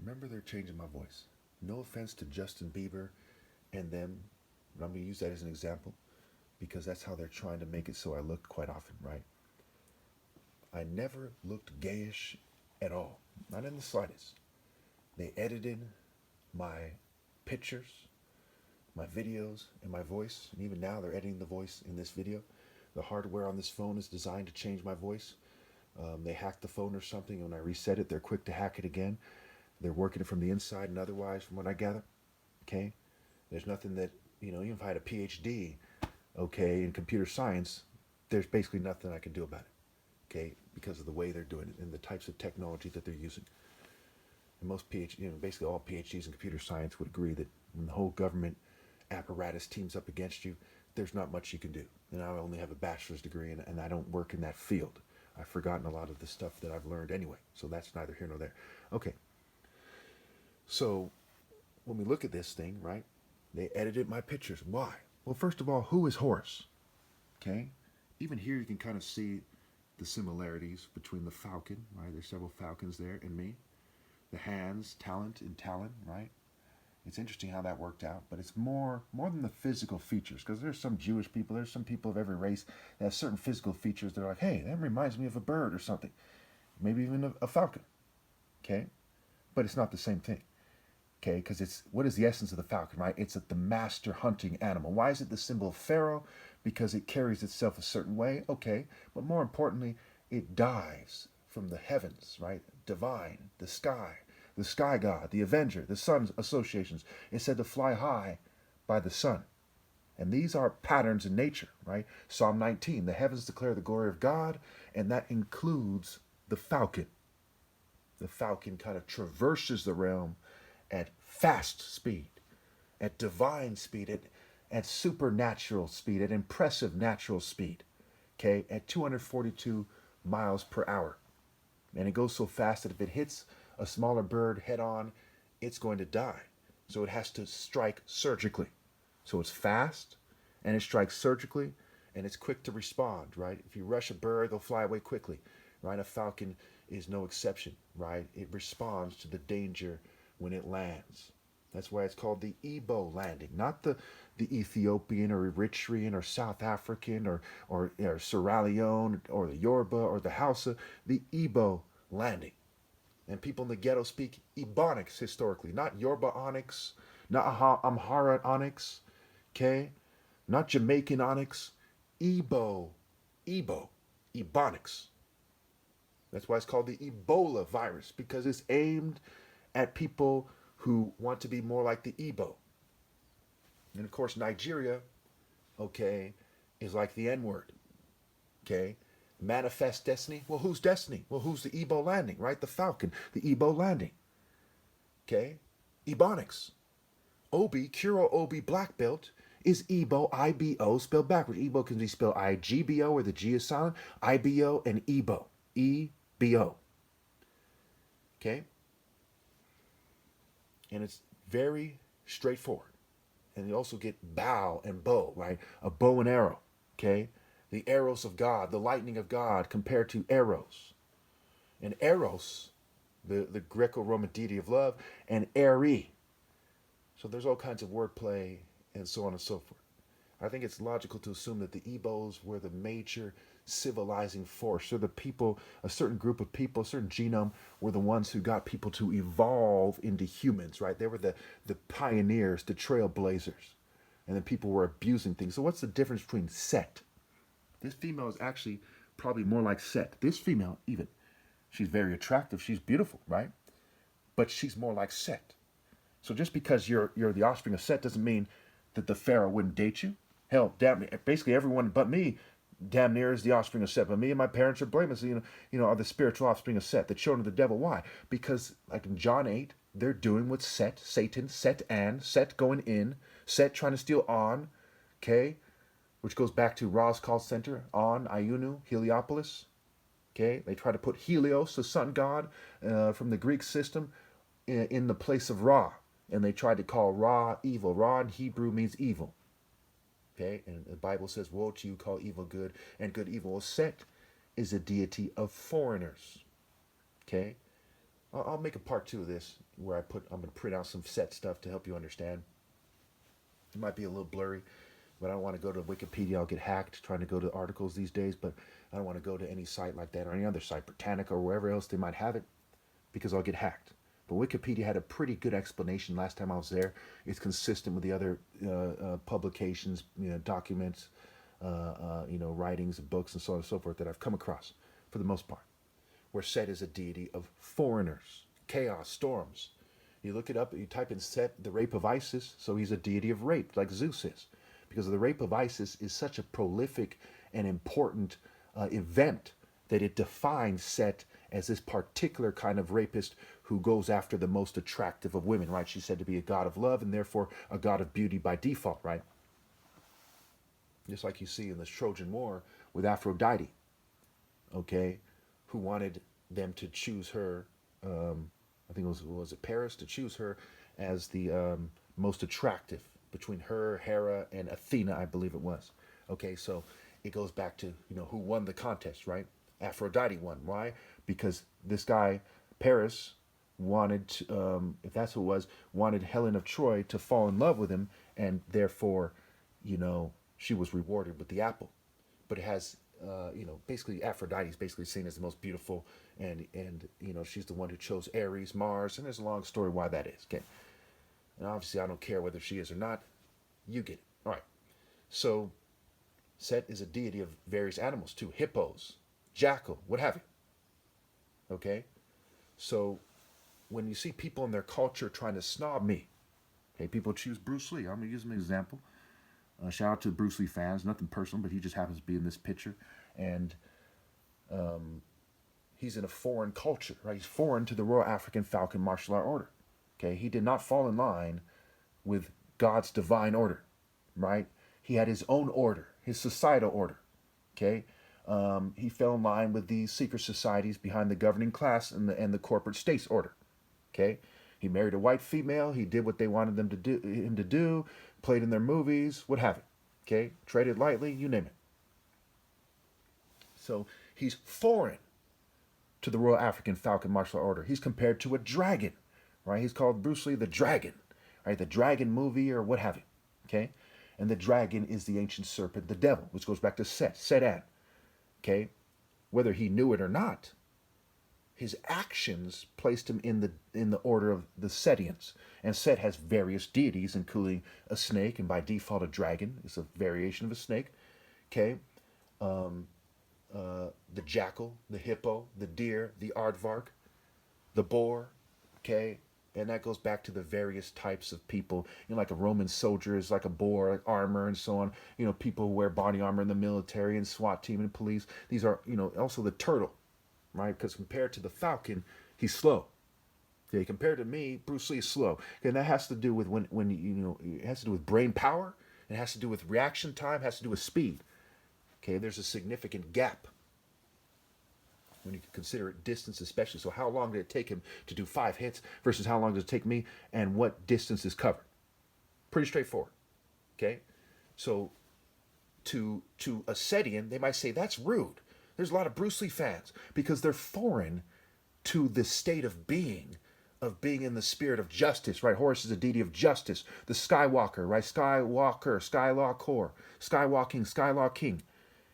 remember they're changing my voice. No offense to Justin Bieber and them, but I'm going to use that as an example because that's how they're trying to make it so I look quite often, right? I never looked gayish at all, not in the slightest. They edited my pictures, my videos, and my voice, and even now they're editing the voice in this video. The hardware on this phone is designed to change my voice. They hacked the phone or something, and when I reset it, they're quick to hack it again. They're working it from the inside and otherwise, from what I gather. Okay, there's nothing that even if I had a PhD, okay, in computer science, there's basically nothing I can do about it. Okay, because of the way they're doing it and the types of technology that they're using. And most PhD, basically all PhDs in computer science would agree that when the whole government apparatus teams up against you, there's not much you can do. And I only have a bachelor's degree, and I don't work in that field. I've forgotten a lot of the stuff that I've learned anyway, so that's neither here nor there. Okay, so when we look at this thing, right, they edited my pictures. Why? Well, first of all, who is Horus? Okay, even here you can kind of see the similarities between the falcon, right? There's several falcons there, and me. The hands, talent, and talon, right? It's interesting how that worked out, but it's more than the physical features, because there's some Jewish people, there's some people of every race that have certain physical features that are like, hey, that reminds me of a bird or something, maybe even a falcon, okay? But it's not the same thing, okay? Because what is the essence of the falcon, right? It's the master hunting animal. Why is it the symbol of Pharaoh? Because it carries itself a certain way, okay? But more importantly, it dives from the heavens, right? Divine, the sky god, the avenger, the sun associations. It's said to fly high by the sun. And these are patterns in nature, right? Psalm 19, the heavens declare the glory of God, and that includes the falcon. The falcon kind of traverses the realm at fast speed, at divine speed, at supernatural speed, at impressive natural speed, okay, at 242 miles per hour. And it goes so fast that if it hits a smaller bird head on, it's going to die. So it has to strike surgically. So it's fast and it strikes surgically and it's quick to respond, right? If you rush a bird, they'll fly away quickly, right? A falcon is no exception, right? It responds to the danger when it lands. That's why it's called the Igbo landing, not the Ethiopian or Eritrean or South African or Sierra Leone or the Yoruba or the Hausa, the Igbo landing. And people in the ghetto speak Ebonics historically, not Yoruba onyx, not Amhara onyx, okay? Not Jamaican onyx, Igbo, Ebonics. That's why it's called the Ebola virus, because it's aimed at people who want to be more like the Igbo. And of course, Nigeria, okay, is like the N word, okay? Manifest destiny. Well, who's destiny? Well, who's the Igbo landing, right? The falcon, the Igbo landing, okay? Ebonics. Obi, Kuro Obi black belt is Igbo, I-B-O, spelled backwards. Igbo can be spelled I-G-B-O, where the G is silent, I-B-O, and Igbo, E-B-O, okay? And it's very straightforward. And you also get bow and bow, right? A bow and arrow, okay? The arrows of God, the lightning of God compared to arrows. And eros, the Greco-Roman deity of love, and eri. So there's all kinds of wordplay and so on and so forth. I think it's logical to assume that the Igbos were the major civilizing force. So the people, a certain group of people, a certain genome, were the ones who got people to evolve into humans, right? They were the pioneers, the trailblazers. And then people were abusing things. So what's the difference between Set? This female is actually probably more like Set. This female, even, she's very attractive. She's beautiful, right? But she's more like Set. So just because you're the offspring of Set doesn't mean that the Pharaoh wouldn't date you. Hell, damn, basically everyone but me damn near is the offspring of Set. But me and my parents are blameless, are the spiritual offspring of Set, the children of the devil. Why? Because like in John 8, they're doing what Set, Satan, Set going in, Set trying to steal On, okay? Which goes back to Ra's call center, On, Iunu, Heliopolis. Okay, they try to put Helios, the sun god from the Greek system, in the place of Ra. And they tried to call Ra evil. Ra in Hebrew means evil. Okay, and the Bible says, woe to you, call evil good and good evil. Well, Set is a deity of foreigners. Okay, I'll make a part 2 of this where I'm going to print out some set stuff to help you understand. It might be a little blurry, but I don't want to go to Wikipedia. I'll get hacked trying to go to articles these days, but I don't want to go to any site like that or any other site, Britannica or wherever else they might have it, because I'll get hacked. But Wikipedia had a pretty good explanation last time I was there. It's consistent with the other publications, documents, writings, books, and so on and so forth that I've come across, for the most part, where Set is a deity of foreigners, chaos, storms. You look it up, you type in Set, the rape of Isis, so he's a deity of rape, like Zeus is. Because the rape of Isis is such a prolific and important event that it defines Set as this particular kind of rapist who goes after the most attractive of women, right? She's said to be a god of love and therefore a god of beauty by default, right? Just like you see in the Trojan War with Aphrodite, okay, who wanted them to choose her, I think was it Paris, to choose her as the most attractive between her, Hera, and Athena, I believe it was. Okay, so it goes back to, who won the contest, right? Aphrodite won. Why? Because this guy, Paris, wanted to, if that's who it was, wanted Helen of Troy to fall in love with him, and therefore, she was rewarded with the apple. But it has, basically Aphrodite is basically seen as the most beautiful, and she's the one who chose Ares, Mars, and there's a long story why that is. Okay, and obviously I don't care whether she is or not. You get it. All right. So Set is a deity of various animals too, hippos, jackal, what have you. Okay, so when you see people in their culture trying to snob me, okay, people choose Bruce Lee. I'm gonna use him as an example. Shout out to the Bruce Lee fans. Nothing personal, but he just happens to be in this picture, and he's in a foreign culture, right? He's foreign to the Royal African Falcon Martial Art Order. Okay, he did not fall in line with God's divine order, right? He had his own order, his societal order. Okay, he fell in line with the secret societies behind the governing class and the corporate state's order. Okay, he married a white female. He did what they wanted him to do. Played in their movies, what have you. Okay, traded lightly, you name it. So he's foreign to the Royal African Falcon Martial Order. He's compared to a dragon, right? He's called Bruce Lee the Dragon, right? The Dragon movie or what have you. Okay, and the dragon is the ancient serpent, the devil, which goes back to Set. Okay, whether he knew it or not, his actions placed him in the order of the Setians. And Set has various deities, including a snake, and by default a dragon. It's a variation of a snake. Okay, the jackal, the hippo, the deer, the aardvark, the boar. Okay, and that goes back to the various types of people. Like a Roman soldier is like a boar, like armor and so on. People who wear body armor in the military and SWAT team and police. These are, also the turtle, right? Because compared to the falcon, he's slow. Okay, compared to me, Bruce Lee is slow. Okay, and that has to do with when it has to do with brain power. It has to do with reaction time. It has to do with speed. Okay, there's a significant gap when you consider it distance, especially. So how long did it take him to do 5 hits versus how long does it take me, and what distance is covered? Pretty straightforward. Okay, so to a Setian, they might say that's rude. There's a lot of Bruce Lee fans because they're foreign to the state of being in the spirit of justice, right? Horus is a deity of justice. The Skywalker, right? Skywalking, Skylaw King.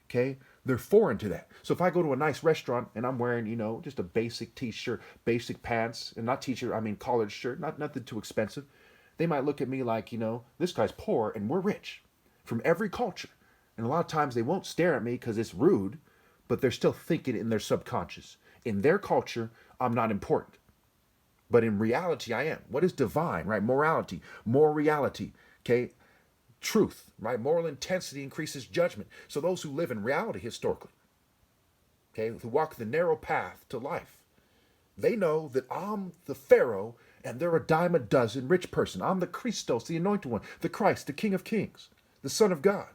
Okay? They're foreign to that. So if I go to a nice restaurant and I'm wearing, just a basic t-shirt, basic pants, and not t-shirt, I mean collared shirt, nothing too expensive, they might look at me like, this guy's poor and we're rich. From every culture. And a lot of times they won't stare at me because it's rude, but they're still thinking in their subconscious. In their culture, I'm not important. But in reality, I am. What is divine, right? Morality, moral reality, okay? Truth, right? Moral intensity increases judgment. So those who live in reality historically, okay, who walk the narrow path to life, they know that I'm the Pharaoh and they're a dime a dozen rich person. I'm the Christos, the anointed one, the Christ, the King of Kings, the Son of God.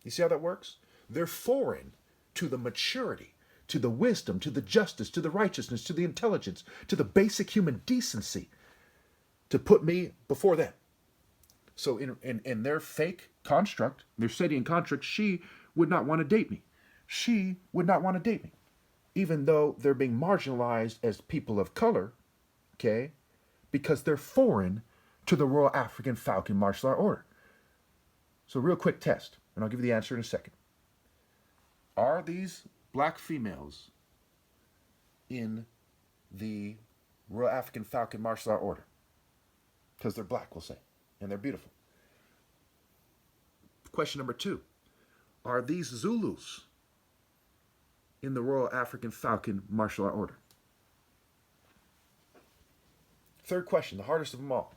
You see how that works? They're foreign to the maturity, to the wisdom, to the justice, to the righteousness, to the intelligence, to the basic human decency, to put me before them. So in their fake construct, their Setian construct, she would not want to date me. She would not want to date me. even though they're being marginalized as people of color, okay, because they're foreign to the Royal African Falcon Martial Art Order. So real quick test, and I'll give you the answer in a second. Are these black females in the Royal African Falcon Martial Art Order? Because they're black, we'll say, and they're beautiful. Question number 2. Are these Zulus in the Royal African Falcon Martial Art Order? Third question, the hardest of them all.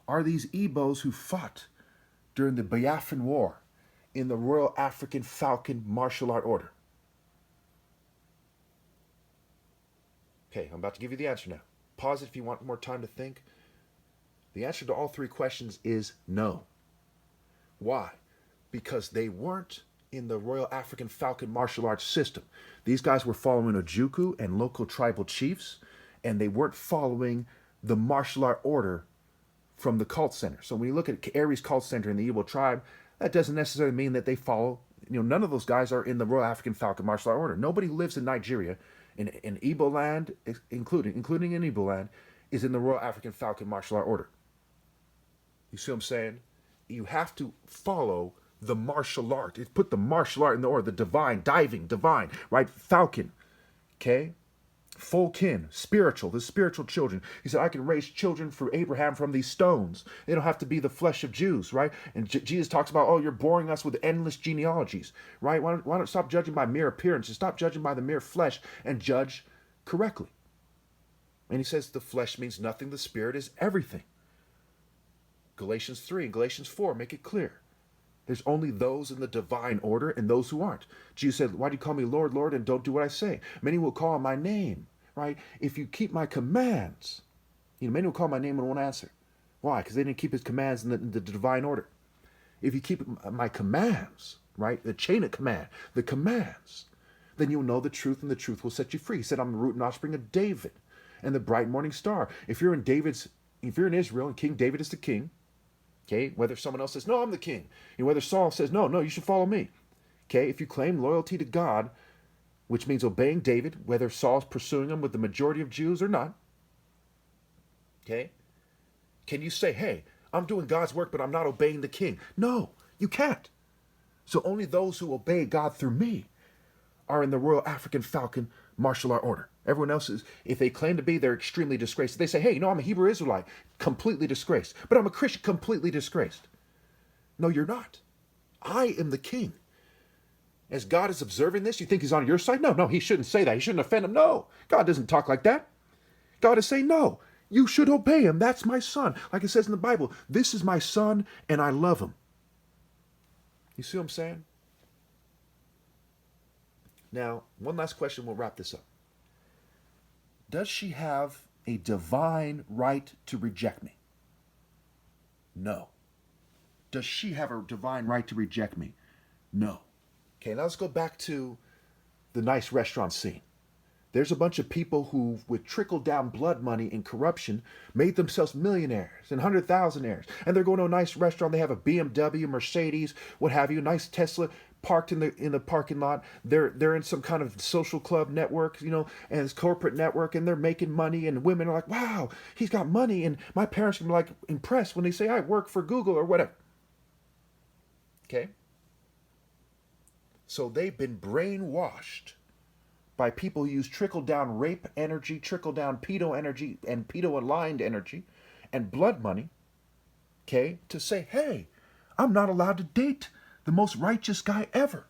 Are these Igbos who fought during the Biafran War in the Royal African Falcon Martial Art Order? Okay, I'm about to give you the answer now. Pause it if you want more time to think. The answer to all 3 questions is no. Why? Because they weren't in the Royal African Falcon Martial Arts system. These guys were following Ojukwu and local tribal chiefs, and they weren't following the martial art order from the cult center. So when you look at Aries cult center in the Igbo tribe, that doesn't necessarily mean that they follow, none of those guys are in the Royal African Falcon Martial Art Order. Nobody who lives in Nigeria, in Igbo land, including in Igbo land, is in the Royal African Falcon Martial Art Order. You see what I'm saying? You have to follow the martial art. It put the martial art in the order, the divine, divine, right? Falcon, okay? Full kin, spiritual, the spiritual children. He said, I can raise children for Abraham from these stones. They don't have to be the flesh of Jews, right? And Jesus talks about, oh, you're boring us with endless genealogies, right? Why don't stop judging by mere appearances? Stop judging by the mere flesh and judge correctly. And he says the flesh means nothing. The spirit is everything. Galatians 3 and Galatians 4 make it clear. There's only those in the divine order and those who aren't. Jesus said, why do you call me Lord, Lord, and don't do what I say? Many will call on my name, right? If you keep my commands, many will call my name and won't answer. Why? Because they didn't keep his commands in the divine order. If you keep my commands, right, the chain of command, the commands, then you'll know the truth and the truth will set you free. He said, I'm the root and offspring of David and the bright morning star. If you're in Israel and King David is the king, okay, whether someone else says, no, I'm the king, and whether Saul says, no, you should follow me. Okay, if you claim loyalty to God, which means obeying David, whether Saul's pursuing him with the majority of Jews or not, okay, can you say, hey, I'm doing God's work, but I'm not obeying the king? No, you can't. So only those who obey God through me are in the Royal African Falcon Martial Art Order. Everyone else is, if they claim to be, they're extremely disgraced. If they say, hey, I'm a Hebrew Israelite, completely disgraced. But I'm a Christian, completely disgraced. No, you're not. I am the king. As God is observing this, you think he's on your side? No, he shouldn't say that. He shouldn't offend him. No, God doesn't talk like that. God is saying, no, you should obey him. That's my son. Like it says in the Bible, this is my son and I love him. You see what I'm saying? Now, one last question, we'll wrap this up. Does she have a divine right to reject me? No. Does she have a divine right to reject me? No. Okay, now let's go back to the nice restaurant scene. There's a bunch of people who, with trickle-down blood money and corruption, made themselves millionaires and 100,000aires. And they're going to a nice restaurant. They have a BMW, Mercedes, what have you, a nice Tesla parked in the parking lot. They're in some kind of social club network, and it's corporate network, and they're making money. And women are like, wow, he's got money. And my parents can be like impressed when they say, I work for Google or whatever. Okay? So they've been brainwashed by people who use trickle-down rape energy, trickle-down pedo energy, and pedo-aligned energy, and blood money, okay, to say, hey, I'm not allowed to date the most righteous guy ever,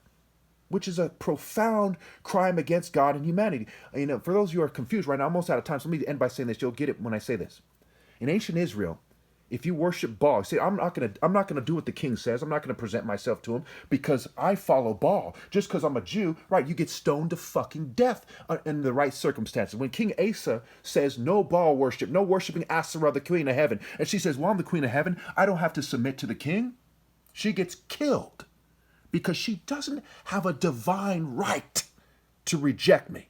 which is a profound crime against God and humanity. For those of you who are confused right now, I'm almost out of time, so let me end by saying this. You'll get it when I say this. In ancient Israel, if you worship Baal, say, I'm not gonna do what the king says. I'm not gonna present myself to him because I follow Baal. Just because I'm a Jew, right? You get stoned to fucking death in the right circumstances. When King Asa says no Baal worship, no worshiping Asherah, the queen of heaven, and she says, well, I'm the queen of heaven, I don't have to submit to the king. She gets killed because she doesn't have a divine right to reject me.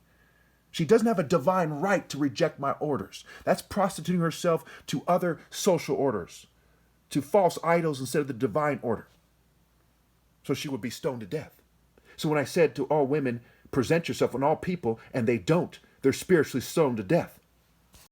She doesn't have a divine right to reject my orders. That's prostituting herself to other social orders, to false idols instead of the divine order. So she would be stoned to death. So when I said to all women, present yourself on all people, and they don't. They're spiritually stoned to death.